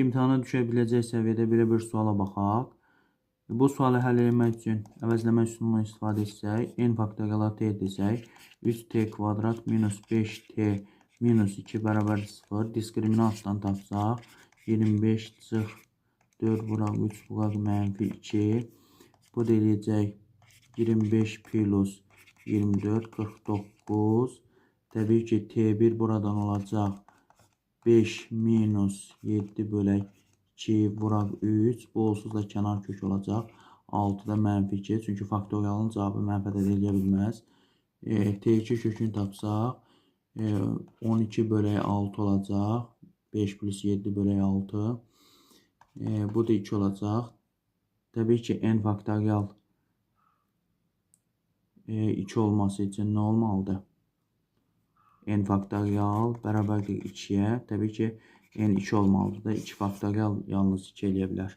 İmtahana düşə biləcək səviyyədə belə bir suala baxaq. Bu sualı həll etmək üçün əvəzləmə üsulundan istifadə etsək, n faktorial t desək, 3t kvadrat minus 5t minus 2 bərabər 0 diskriminantdan tapsaq, 25 çıx 4 vuraq 3 vuraq mənfi 2. Bu da eləyəcək 25 plus 24 49. Təbii ki t1 buradan olacaq 5 minus 7 bölək 2 vuraq 3. Bu olsuz da kənar kök olacaq. 6 da mənfi 2. Çünki faktorialın cavabı mənfi əldə edə bilməz. T2 kökünü tapsaq 12 bölək 6 olacaq. 5 plus 7 bölək 6. Bu da 2 olacaq. Təbii ki n faktorial 2 olması üçün nə olmalıdır? N faktorial bərabərdir 2-yə. Təbii ki n 2 olmalıdır da 2 faktorial yalnız 2 eləyə bilər.